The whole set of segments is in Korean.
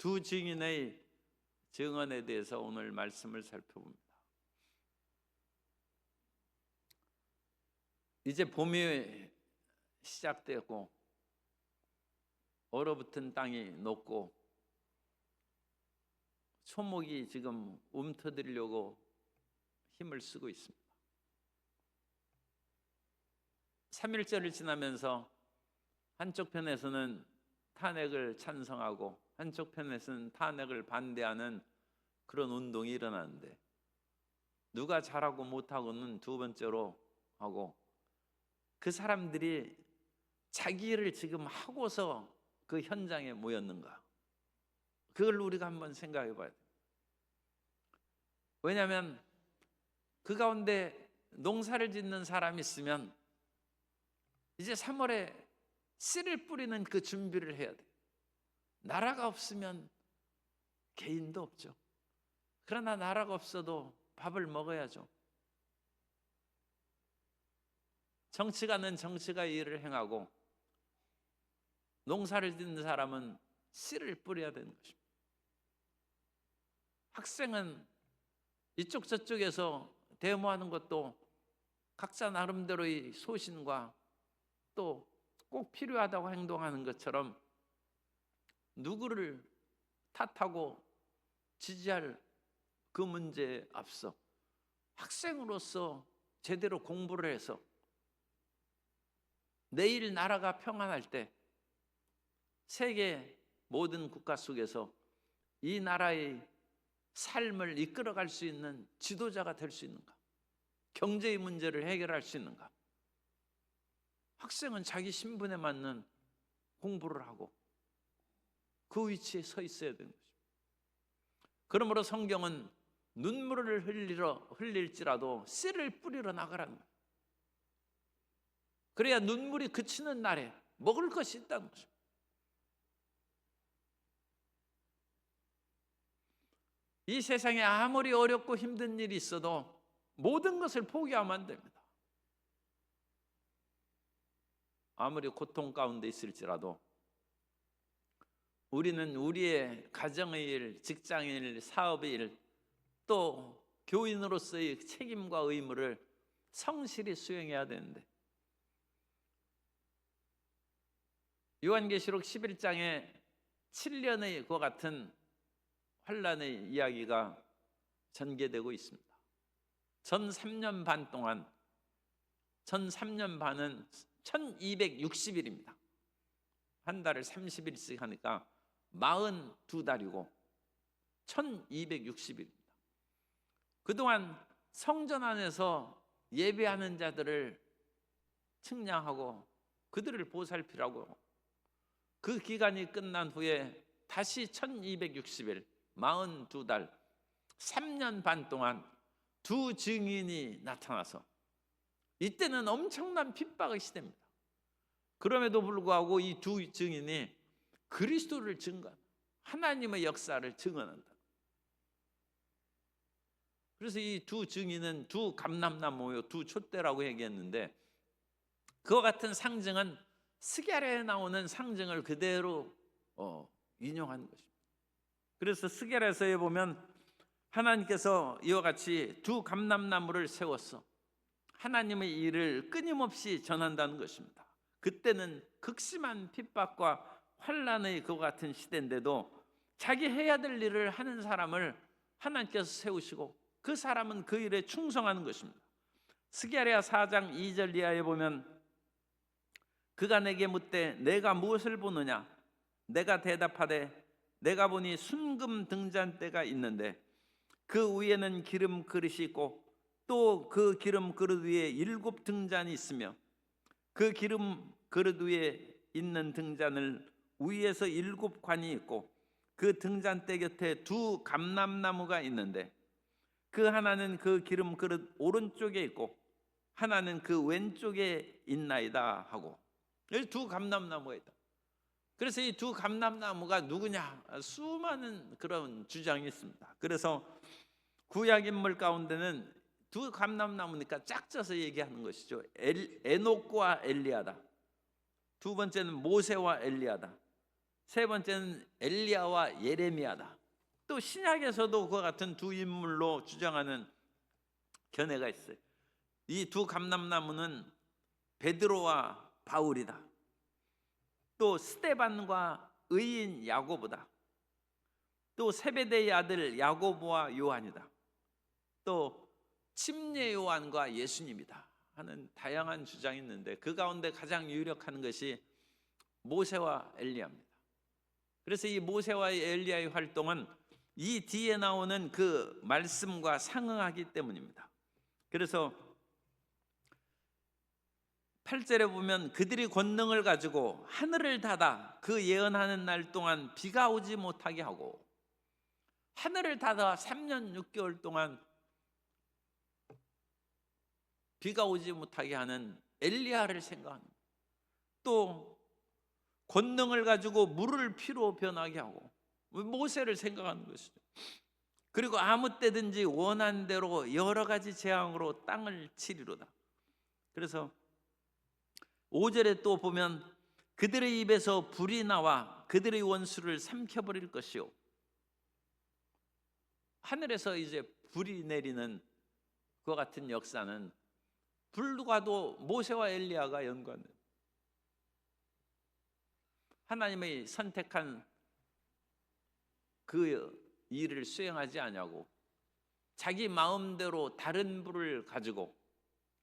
두 증인의 증언에 대해서 오늘 말씀을 살펴봅니다. 이제 봄이 시작되고 얼어붙은 땅이 녹고 초목이 지금 움트들려고 힘을 쓰고 있습니다. 3.1절을 지나면서 한쪽 편에서는 탄핵을 찬성하고 한쪽 편에서는 탄핵을 반대하는 그런 운동이 일어나는데, 누가 잘하고 못하고는 두 번째로 하고, 그 사람들이 자기 일을 지금 하고서 그 현장에 모였는가, 그걸 우리가 한번 생각해 봐야 돼요. 왜냐하면 그 가운데 농사를 짓는 사람이 있으면 이제 3월에 씨를 뿌리는 그 준비를 해야 돼요. 나라가 없으면 개인도 없죠. 그러나 나라가 없어도 밥을 먹어야죠. 정치가는 정치가의 일을 행하고 농사를 짓는 사람은 씨를 뿌려야 되는 것입니다. 학생은 이쪽 저쪽에서 데모하는 것도 각자 나름대로의 소신과 또 꼭 필요하다고 행동하는 것처럼 누구를 탓하고 지지할 그 문제에 앞서 학생으로서 제대로 공부를 해서 내일 나라가 평안할 때 세계 모든 국가 속에서 이 나라의 삶을 이끌어갈 수 있는 지도자가 될 수 있는가? 경제의 문제를 해결할 수 있는가? 학생은 자기 신분에 맞는 공부를 하고 그 위치에 서 있어야 되는 것입니다. 그러므로 성경은 눈물을 흘릴지라도 씨를 뿌리러 나가라는 거예요. 그래야 눈물이 그치는 날에 먹을 것이 있다는 것입니다. 이 세상에 아무리 어렵고 힘든 일이 있어도 모든 것을 포기하면 안 됩니다. 아무리 고통 가운데 있을지라도 우리는 우리의 가정의 일, 직장의 일, 사업의 일, 또 교인으로서의 책임과 의무를 성실히 수행해야 되는데, 요한계시록 11장에 7년의 그와 같은 환란의 이야기가 전개되고 있습니다. 전 3년 반 동안, 전 3년 반은 1260일입니다. 한 달을 30일씩 하니까 42달이고 1260일입니다. 그동안 성전 안에서 예배하는 자들을 측량하고 그들을 보살피라고, 그 기간이 끝난 후에 다시 1260일, 42달, 3년 반 동안 두 증인이 나타나서, 이때는 엄청난 핍박의 시대입니다. 그럼에도 불구하고 이 두 증인이 그리스도를 증거한, 하나님의 역사를 증언한다. 그래서 이 두 증인은 두 감람나무요, 두 촛대라고 얘기했는데, 그와 같은 상징은 스가랴에 나오는 상징을 그대로 인용하는 것입니다. 그래서 스가랴서에 보면 하나님께서 이와 같이 두 감람나무를 세웠어 하나님의 일을 끊임없이 전한다는 것입니다. 그때는 극심한 핍박과 환란의 그와 같은 시대인데도 자기 해야 될 일을 하는 사람을 하나님께서 세우시고 그 사람은 그 일에 충성하는 것입니다. 스가랴 4장 2절 이하에 보면, 그가 내게 묻되 내가 무엇을 보느냐? 내가 대답하되 내가 보니 순금 등잔대가 있는데 그 위에는 기름 그릇이 있고 또 그 기름 그릇 위에 7 등잔이 있으며 그 기름 그릇 위에 있는 등잔을 위에서 7 관이 있고 그 등잔대 곁에 두 감람나무가 있는데 그 하나는 그 기름 그릇 오른쪽에 있고 하나는 그 왼쪽에 있나이다 하고, 여기 두 감람나무가 있다. 그래서 이 두 감람나무가 누구냐? 수많은 그런 주장이 있습니다. 그래서 구약 인물 가운데는 두 감람나무니까 짝져서 얘기하는 것이죠. 에녹과 엘리야다. 두 번째는 모세와 엘리야다. 세 번째는 엘리야와 예레미야다. 또 신약에서도 그와 같은 두 인물로 주장하는 견해가 있어요. 이 두 감람나무는 베드로와 바울이다. 또 스데반과 의인 야고보다. 또 세베대의 아들 야고보와 요한이다. 또 침례 요한과 예수님이다 하는 다양한 주장이 있는데, 그 가운데 가장 유력한 것이 모세와 엘리야입니다. 그래서 이 모세와 엘리야의 활동은 이 뒤에 나오는 그 말씀과 상응하기 때문입니다. 그래서 8절에 보면 그들이 권능을 가지고 하늘을 닫아 그 예언하는 날 동안 비가 오지 못하게 하고, 하늘을 닫아 3년 6개월 동안 비가 오지 못하게 하는 엘리야를 생각합니다. 또 권능을 가지고 물을 피로 변하게 하고 모세를 생각하는 것이죠. 그리고 아무 때든지 원하는 대로 여러 가지 재앙으로 땅을 치리로다. 그래서 5절에 또 보면 그들의 입에서 불이 나와 그들의 원수를 삼켜버릴 것이요. 하늘에서 이제 불이 내리는 그와 같은 역사는 불과도 모세와 엘리야가 연관돼요. 하나님의 선택한 그 일을 수행하지 아니하고 자기 마음대로 다른 불을 가지고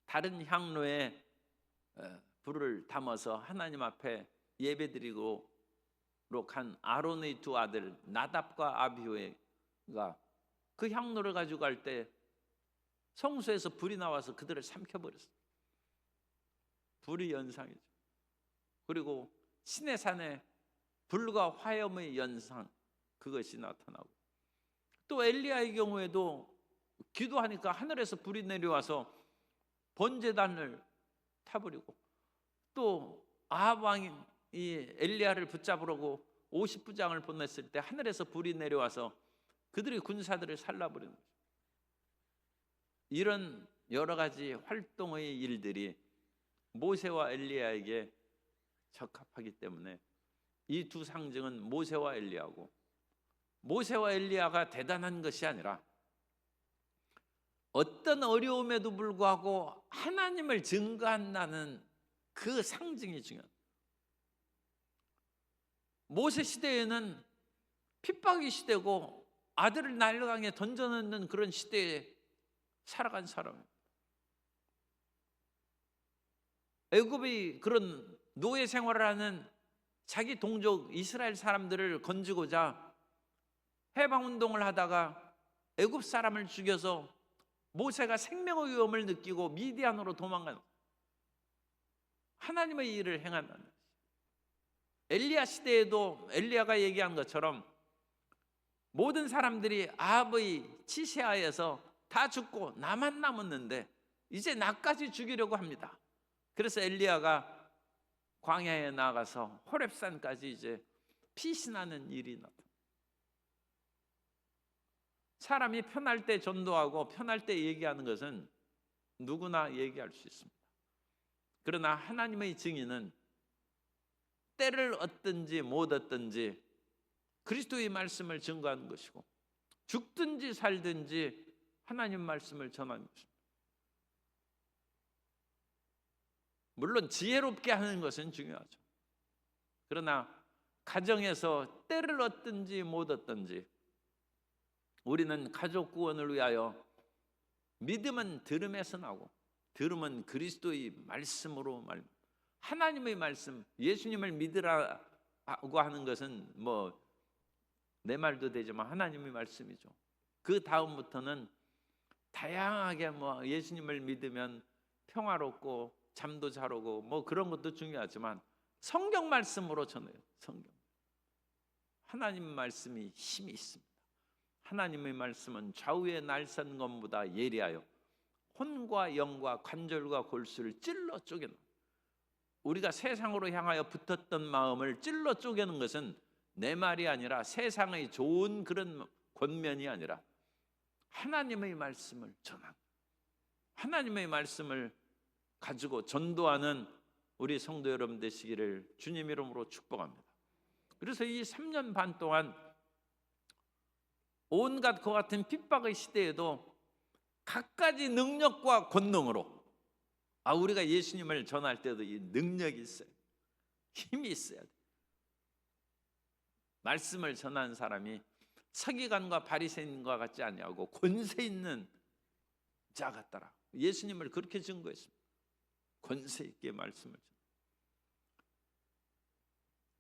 다른 향로에 불을 담아서 하나님 앞에 예배드리고 한 아론의 두 아들 나답과 아비후가 그 향로를 가지고 갈 때 성소에서 불이 나와서 그들을 삼켜버렸어요. 불이 연상이죠. 그리고 시내산에 불과 화염의 연상, 그것이 나타나고, 또 엘리야의 경우에도 기도하니까 하늘에서 불이 내려와서 번제단을 타버리고, 또 아합 왕이 엘리야를 붙잡으려고 50부장을 보냈을 때 하늘에서 불이 내려와서 그들의 군사들을 살라버리는 거죠. 이런 여러 가지 활동의 일들이 모세와 엘리야에게 적합하기 때문에 이 두 상징은 모세와 엘리야고, 모세와 엘리야가 대단한 것이 아니라 어떤 어려움에도 불구하고 하나님을 증거한다는 그 상징이 중요합니다. 모세 시대에는 핍박의 시대고 아들을 나일강에 던져넣는 그런 시대에 살아간 사람입니다. 애굽의 그런 노예 생활을 하는 자기 동족 이스라엘 사람들을 건지고자 해방운동을 하다가 애굽 사람을 죽여서 모세가 생명의 위험을 느끼고 미디안으로 도망가는, 하나님의 일을 행한다는 것이죠. 엘리야 시대에도 엘리야가 얘기한 것처럼 모든 사람들이 아합의 치세하에서 다 죽고 나만 남았는데 이제 나까지 죽이려고 합니다. 그래서 엘리야가 광야에 나가서 호렙산까지 이제 피신하는 일이 나타납니다. 사람이 편할 때 전도하고 편할 때 얘기하는 것은 누구나 얘기할 수 있습니다. 그러나 하나님의 증인은 때를 얻든지 못 얻든지 그리스도의 말씀을 증거하는 것이고, 죽든지 살든지 하나님 말씀을 전하는 것입니다. 물론 지혜롭게 하는 것은 중요하죠. 그러나 가정에서 때를 얻든지 못 얻든지 우리는 가족 구원을 위하여 믿음은 들음에서 나고 들음은 그리스도의 말씀으로 하나님의 말씀, 예수님을 믿으라고 하는 것은 뭐 내 말도 되지만 하나님의 말씀이죠. 그 다음부터는 다양하게 뭐 예수님을 믿으면 평화롭고 잠도 잘 오고 뭐 그런 것도 중요하지만 성경 말씀으로 전해요. 성경. 하나님 말씀이 힘이 있습니다. 하나님의 말씀은 좌우의 날선 검보다 예리하여 혼과 영과 관절과 골수를 찔러 쪼개는, 우리가 세상으로 향하여 붙었던 마음을 찔러 쪼개는 것은 내 말이 아니라 세상의 좋은 그런 권면이 아니라 하나님의 말씀을 전하는, 하나님의 말씀을 가지고 전도하는 우리 성도 여러분 되시기를 주님 이름으로 축복합니다. 그래서 이 3년 반 동안 온갖 그 같은 핍박의 시대에도 갖가지 능력과 권능으로, 우리가 예수님을 전할 때도 이 능력이 있어요. 힘이 있어야 돼. 말씀을 전하는 사람이 서기관과 바리새인과 같지 아니하고 권세 있는 자 같더라. 예수님을 그렇게 증거했습니다. 권세 있게 말씀을.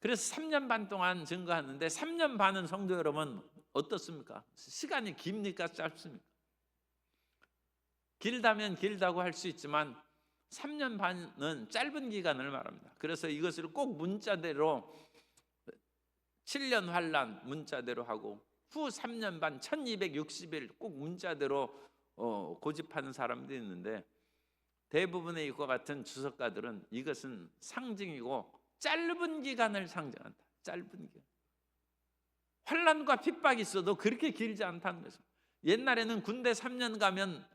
그래서 3년 반 동안 증거하는데, 3년 반은 성도 여러분 어떻습니까? 시간이 깁니까 짧습니까? 길다면 길다고 할 수 있지만 3년 반은 짧은 기간을 말합니다. 그래서 이것을 꼭 문자대로 7년 환란 문자대로 하고, 후 3년 반 1260일 꼭 문자대로 고집하는 사람도 있는데, 대부분의 이와 같은 주석가들은 이것은 상징이고 짧은 기간을 상징한다. 짧은 기간. 환란과 핍박이 있어도 그렇게 길지 않다는 거죠. 옛날에는 군대 3년 가면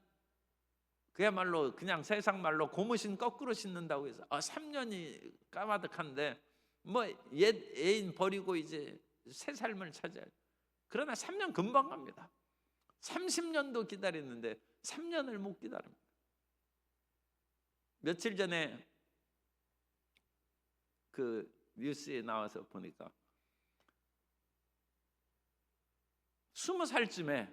그야말로 그냥 세상 말로 고무신 거꾸로 신는다고 해서 3년이 까마득한데 뭐 옛 애인 버리고 이제 새 삶을 찾아야 돼. 그러나 3년 금방 갑니다. 30년도 기다렸는데 3년을 못 기다립니다. 며칠 전에 그 뉴스에 나와서 보니까 20살쯤에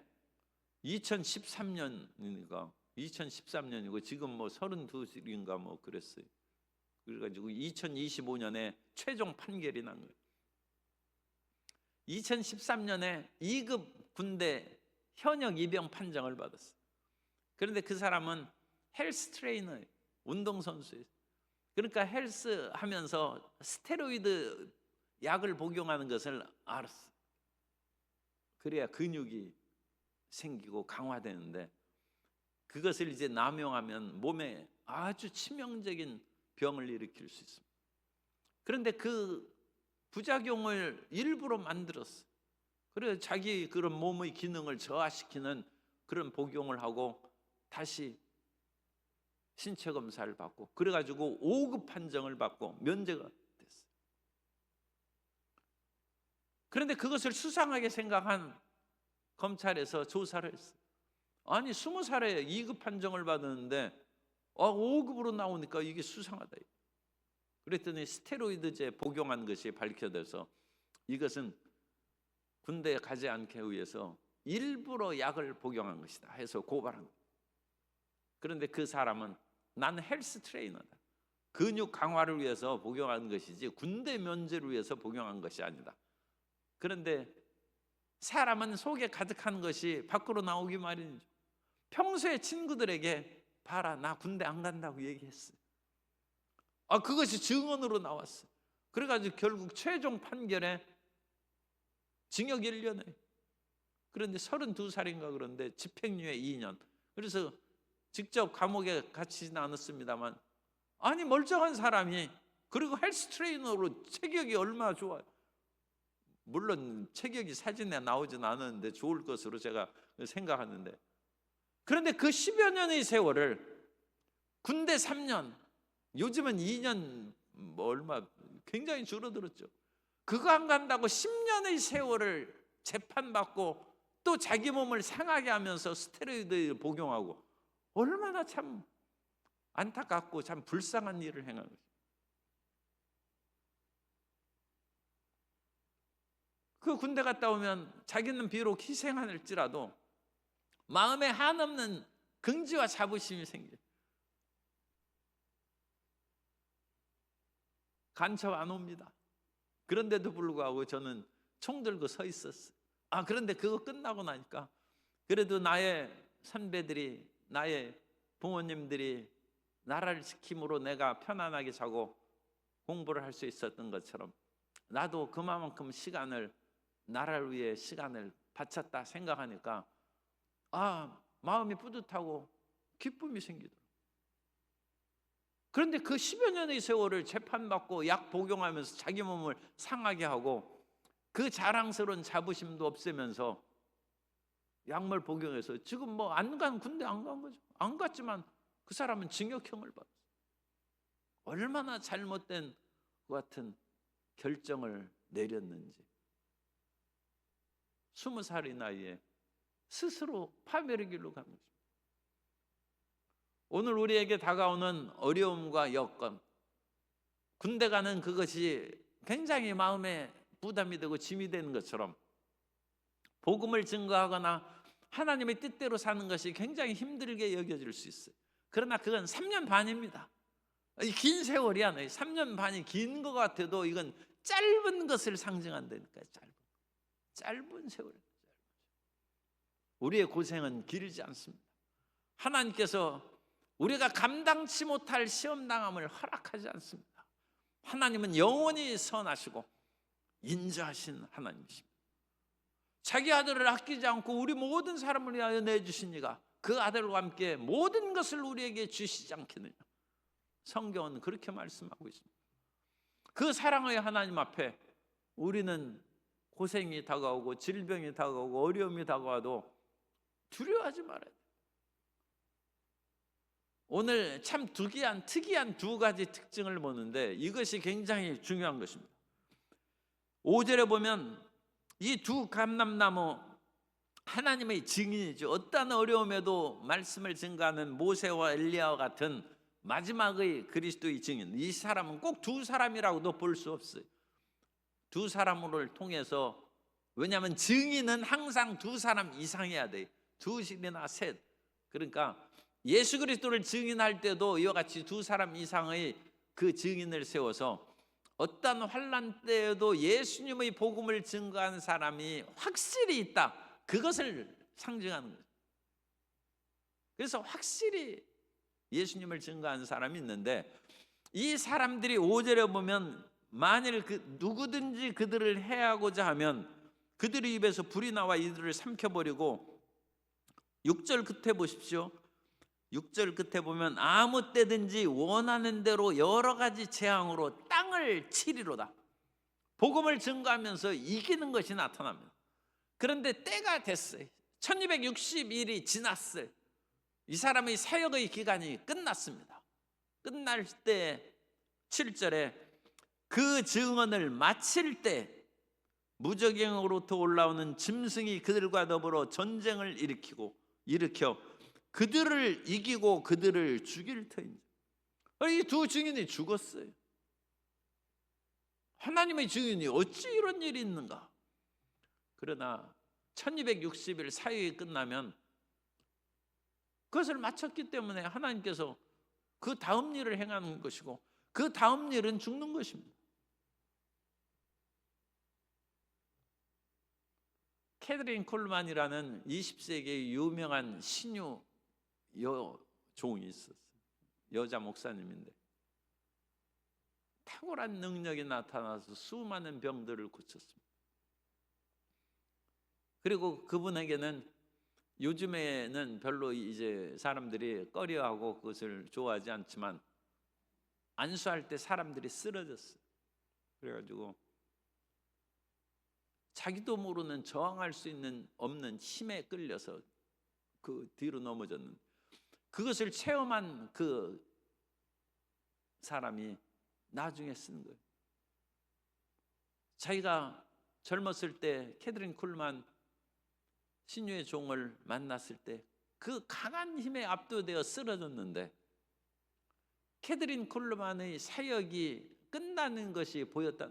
2013년이고 지금 뭐 32인가 뭐 그랬어요. 그래가지고 2025년에 최종 판결이 난 거예요. 2013년에 2급 군대 현역 입영 판정을 받았어요. 그런데 그 사람은 헬스 트레이너예요. 운동선수예요. 그러니까 헬스 하면서 스테로이드 약을 복용하는 것을 알았어. 그래야 근육이 생기고 강화되는데, 그것을 이제 남용하면 몸에 아주 치명적인 병을 일으킬 수 있습니다. 그런데 그 부작용을 일부러 만들었어. 그래서 자기 그런 몸의 기능을 저하시키는 그런 복용을 하고 다시 신체 검사를 받고, 그래가지고 5급 판정을 받고 면제가 됐어요. 그런데 그것을 수상하게 생각한 검찰에서 조사를 했어요. 아니 20살에 2급 판정을 받았는데 5급으로 나오니까 이게 수상하다. 그랬더니 스테로이드제 복용한 것이 밝혀져서 이것은 군대에 가지 않게 위해서 일부러 약을 복용한 것이다 해서 고발한 거예요. 그런데 그 사람은 나는 헬스 트레이너다. 근육 강화를 위해서 복용한 것이지 군대 면제를 위해서 복용한 것이 아니다. 그런데 사람은 속에 가득한 것이 밖으로 나오기 마련이죠. 평소에 친구들에게 봐라 나 군대 안 간다고 얘기했어요. 그것이 증언으로 나왔어요. 그래가지고 결국 최종 판결에 징역 1년에, 그런데 32살인가 그런데 집행유예 2년. 그래서 직접 감옥에 갇히지는 않았습니다만, 아니 멀쩡한 사람이, 그리고 헬스 트레이너로 체격이 얼마나 좋아요. 물론 체격이 사진에 나오진 않았는데 좋을 것으로 제가 생각하는데, 그런데 그 10여 년의 세월을 군대 3년, 요즘은 2년 뭐 얼마 굉장히 줄어들었죠. 그거 안 간다고 10년의 세월을 재판받고 또 자기 몸을 상하게 하면서 스테로이드 복용하고, 얼마나 참 안타깝고 참 불쌍한 일을 행한 거죠. 그 군대 갔다 오면 자기는 비록 희생할지라도 마음에 한없는 긍지와 자부심이 생겨요. 간첩 안 옵니다. 그런데도 불구하고 저는 총 들고 서 있었어요. 그런데 그거 끝나고 나니까 그래도 나의 선배들이, 나의 부모님들이 나라를 지킴으로 내가 편안하게 자고 공부를 할 수 있었던 것처럼 나도 그만큼 시간을, 나라를 위해 시간을 바쳤다 생각하니까 마음이 뿌듯하고 기쁨이 생기더라고요. 그런데 그 10여 년의 세월을 재판받고 약 복용하면서 자기 몸을 상하게 하고 그 자랑스러운 자부심도 없애면서 약물 복용해서 지금 뭐 안 간, 군대 안 간 거죠. 안 갔지만 그 사람은 징역형을 받았어요. 얼마나 잘못된 것 같은 결정을 내렸는지 20살의 나이에 스스로 파멸의 길로 가는 것입니다. 오늘 우리에게 다가오는 어려움과 여건, 군대 가는 그것이 굉장히 마음에 부담이 되고 짐이 되는 것처럼 복음을 증거하거나 하나님의 뜻대로 사는 것이 굉장히 힘들게 여겨질 수 있어요. 그러나 그건 3년 반입니다. 긴 세월이 아니에요. 3년 반이 긴 것 같아도 이건 짧은 것을 상징한다니까요. 짧은 세월. 우리의 고생은 길지 않습니다. 하나님께서 우리가 감당치 못할 시험당함을 허락하지 않습니다. 하나님은 영원히 선하시고 인자하신 하나님이십니다. 자기 아들을 아끼지 않고 우리 모든 사람을 위하여 내주신 이가 그 아들과 함께 모든 것을 우리에게 주시지 않겠느냐. 성경은 그렇게 말씀하고 있습니다. 그 사랑의 하나님 앞에 우리는 고생이 다가오고 질병이 다가오고 어려움이 다가와도 두려워하지 말아야 돼요. 오늘 참 특이한 두 가지 특징을 보는데 이것이 굉장히 중요한 것입니다. 5절에 보면 이 두 감람나무 하나님의 증인이죠. 어떠한 어려움에도 말씀을 증거하는 모세와 엘리야와 같은 마지막의 그리스도의 증인. 이 사람은 꼭 두 사람이라고도 볼 수 없어요. 두 사람을 통해서, 왜냐하면 증인은 항상 두 사람 이상해야 돼요. 두이나 셋. 그러니까 예수 그리스도를 증인할 때도 이와 같이 두 사람 이상의 그 증인을 세워서 어떤 환난 때에도 예수님의 복음을 증거한 사람이 확실히 있다, 그것을 상징하는 거죠. 그래서 확실히 예수님을 증거한 사람이 있는데, 이 사람들이 5절에 보면 만일 누구든지 그들을 해하고자 하면 그들의 입에서 불이 나와 이들을 삼켜버리고, 6절 끝에 보십시오. 6절 끝에 보면 아무 때든지 원하는 대로 여러 가지 재앙으로 땅을 치리로다. 복음을 증거하면서 이기는 것이 나타납니다. 그런데 때가 됐어요. 1260일이 지났어요. 이 사람의 사역의 기간이 끝났습니다. 끝날 때 7절에 그 증언을 마칠 때 무저갱으로부터 올라오는 짐승이 그들과 더불어 전쟁을 일으켜 그들을 이기고 그들을 죽일 터인지. 이 두 증인이 죽었어요. 하나님의 증인이 어찌 이런 일이 있는가. 그러나 1260일 사역이 끝나면 그것을 마쳤기 때문에 하나님께서 그 다음 일을 행하는 것이고, 그 다음 일은 죽는 것입니다. 캐드린 콜만이라는 20세기의 유명한 신유 종이 있었어요. 여자 목사님인데 탁월한 능력이 나타나서 수많은 병들을 고쳤습니다. 그리고 그분에게는 요즘에는 별로 이제 사람들이 꺼려하고 그것을 좋아하지 않지만, 안수할 때 사람들이 쓰러졌어요. 그래가지고 자기도 모르는 저항할 수 없는 힘에 끌려서 그 뒤로 넘어졌는데, 그것을 체험한 그 사람이 나중에 쓴 거예요. 자기가 젊었을 때 캐드린 쿨만 신유의 종을 만났을 때 그 강한 힘에 압도되어 쓰러졌는데, 캐드린 쿨만의 사역이 끝나는 것이 보였다.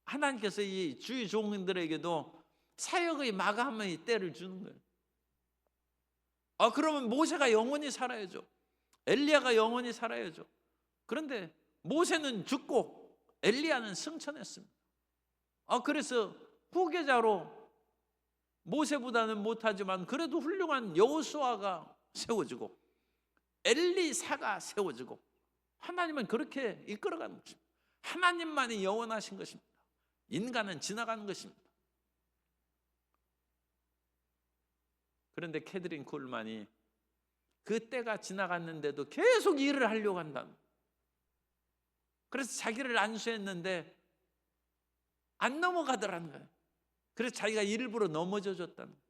하나님께서 이 주의 종들에게도 사역의 마감의 때를 주는 거예요. 그러면 모세가 영원히 살아야죠. 엘리야가 영원히 살아야죠. 그런데 모세는 죽고 엘리야는 승천했습니다. 그래서 후계자로 모세보다는 못하지만 그래도 훌륭한 여호수아가 세워지고 엘리사가 세워지고, 하나님은 그렇게 이끌어가는 것입니다. 하나님만이 영원하신 것입니다. 인간은 지나가는 것입니다. 그런데 캐드린 콜만이 그 때가 지나갔는데도 계속 일을 하려고 한다. 그래서 자기를 안수했는데 안 넘어가더라는 거예요. 그래서 자기가 일부러 넘어져 줬다는 거예요.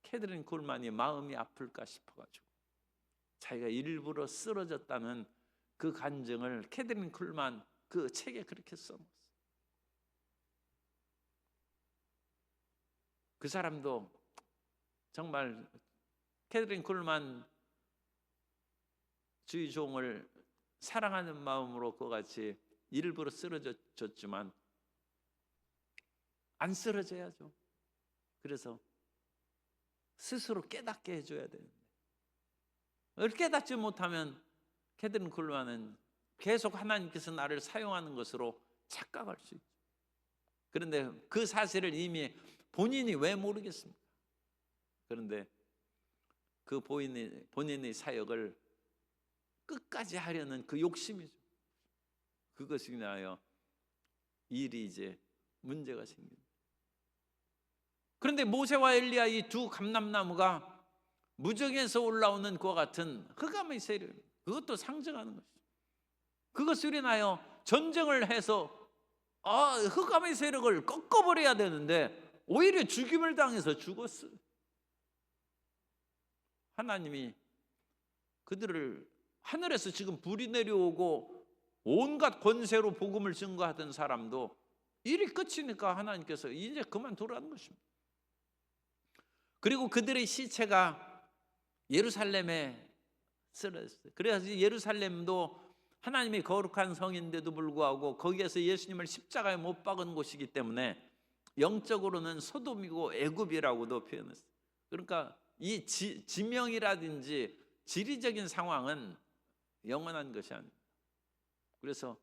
캐드린 콜만이 마음이 아플까 싶어가지고 자기가 일부러 쓰러졌다는 그 간증을 캐드린 콜만 그 책에 그렇게 써놨어요. 그 사람도 정말 캐서린 쿨만 주의 종을 사랑하는 마음으로 그와 같이 일부러 쓰러졌지만 안 쓰러져야죠. 그래서 스스로 깨닫게 해줘야 되는데 깨닫지 못하면 캐서린 쿨만은 계속 하나님께서 나를 사용하는 것으로 착각할 수 있죠. 그런데 그 사실을 이미 본인이 왜 모르겠습니까? 그런데 그 본인의 사역을 끝까지 하려는 그 욕심이죠. 그것이 인하여 일이 이제 문제가 생깁니다. 그런데 모세와 엘리야 이 두 감람나무가 무정에서 올라오는 그와 같은 흑암의 세력, 그것도 상징하는 것이죠. 그것을 인하여 전쟁을 해서 흑암의 세력을 꺾어버려야 되는데 오히려 죽임을 당해서 죽었어요. 하나님이 그들을 하늘에서 지금 불이 내려오고 온갖 권세로 복음을 증거하던 사람도 일이 끝이니까 하나님께서 이제 그만두라는 것입니다. 그리고 그들의 시체가 예루살렘에 쓰러졌어요. 그래서 예루살렘도 하나님이 거룩한 성인데도 불구하고 거기에서 예수님을 십자가에 못 박은 곳이기 때문에 영적으로는 소돔이고 애굽이라고도 표현했어요. 그러니까 이 지명이라든지 지리적인 상황은 영원한 것이 아닙니다. 그래서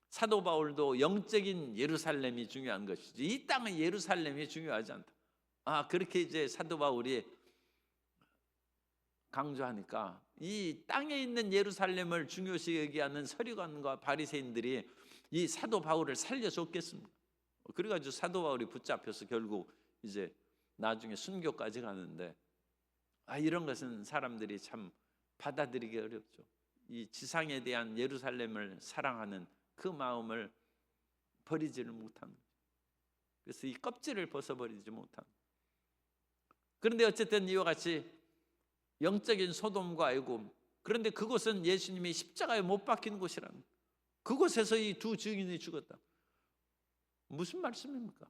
사도 바울도 영적인 예루살렘이 중요한 것이지 이 땅의 예루살렘이 중요하지 않다. 그렇게 이제 사도 바울이 강조하니까 이 땅에 있는 예루살렘을 중요시 여기하는 서기관과 바리새인들이 이 사도 바울을 살려줬겠습니까? 그래가지고 사도 바울이 붙잡혀서 결국 이제 나중에 순교까지 가는데 이런 것은 사람들이 참 받아들이기 어렵죠. 이 지상에 대한 예루살렘을 사랑하는 그 마음을 버리지를 못하는 거죠. 그래서 이 껍질을 벗어버리지 못하는 거죠. 그런데 어쨌든 이와 같이 영적인 소돔과 애굽, 그런데 그곳은 예수님이 십자가에 못 박힌 곳이라는 거예요. 그곳에서 이 두 증인이 죽었다. 무슨 말씀입니까?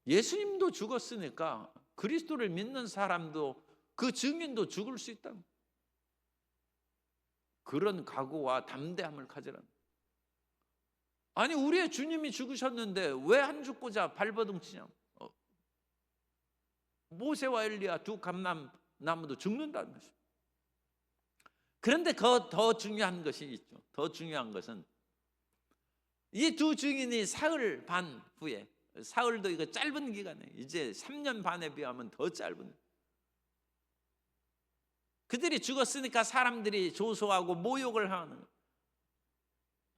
예수님도 죽었으니까 그리스도를 믿는 사람도 그 증인도 죽을 수 있다. 그런 각오와 담대함을 가지라는 거예요. 아니 우리의 주님이 죽으셨는데 왜 안 죽고자 발버둥 치냐? 모세와 엘리야 두 감람나무도 죽는다는 것입니다. 그런데 더 중요한 것이 있죠. 더 중요한 것은 이 두 증인이 사흘 반 후에, 사흘도 이거 짧은 기간에 이제 3년 반에 비하면 더 짧은, 그들이 죽었으니까 사람들이 조소하고 모욕을 하는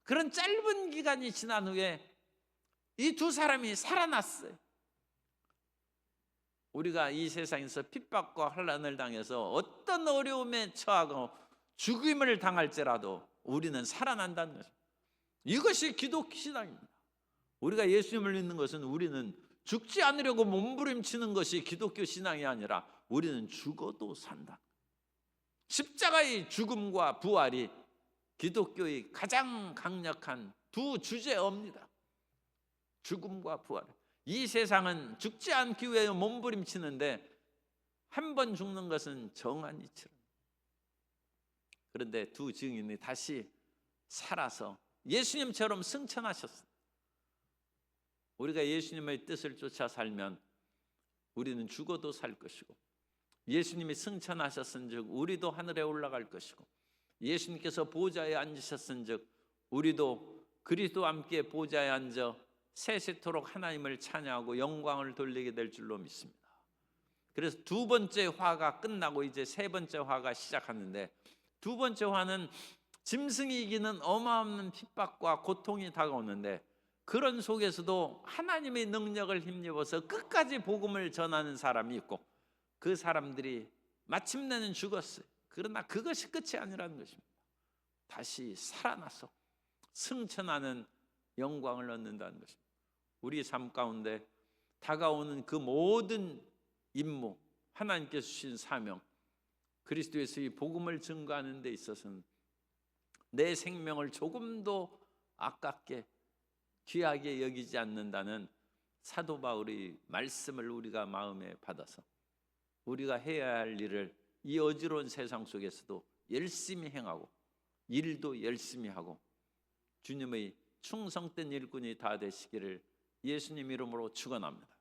그런 짧은 기간이 지난 후에 이 두 사람이 살아났어요. 우리가 이 세상에서 핍박과 환난을 당해서 어떤 어려움에 처하고 죽임을 당할지라도 우리는 살아난다는 것입니다. 이것이 기독신앙입니다. 우리가 예수님을 믿는 것은 우리는 죽지 않으려고 몸부림치는 것이 기독교 신앙이 아니라 우리는 죽어도 산다. 십자가의 죽음과 부활이 기독교의 가장 강력한 두 주제어입니다. 죽음과 부활. 이 세상은 죽지 않기 위해 몸부림치는데 한 번 죽는 것은 정한 이치라. 그런데 두 증인이 다시 살아서 예수님처럼 승천하셨습니다. 우리가 예수님의 뜻을 쫓아 살면 우리는 죽어도 살 것이고, 예수님이 승천하셨은즉 우리도 하늘에 올라갈 것이고, 예수님께서 보좌에 앉으셨은즉 우리도 그리스도와 함께 보좌에 앉아 세세토록 하나님을 찬양하고 영광을 돌리게 될 줄로 믿습니다. 그래서 두 번째 화가 끝나고 이제 세 번째 화가 시작하는데, 두 번째 화는 짐승이 이기는 어마어마한 핍박과 고통이 다가오는데 그런 속에서도 하나님의 능력을 힘입어서 끝까지 복음을 전하는 사람이 있고 그 사람들이 마침내는 죽었어요. 그러나 그것이 끝이 아니라는 것입니다. 다시 살아나서 승천하는 영광을 얻는다는 것입니다. 우리 삶 가운데 다가오는 그 모든 임무, 하나님께서 주신 사명, 그리스도에서의 복음을 증거하는 데 있어서는 내 생명을 조금도 아깝게 귀하게 여기지 않는다는 사도 바울의 말씀을 우리가 마음에 받아서 우리가 해야 할 일을 이 어지러운 세상 속에서도 열심히 행하고 일도 열심히 하고 주님의 충성된 일꾼이 다 되시기를 예수님 이름으로 축원합니다.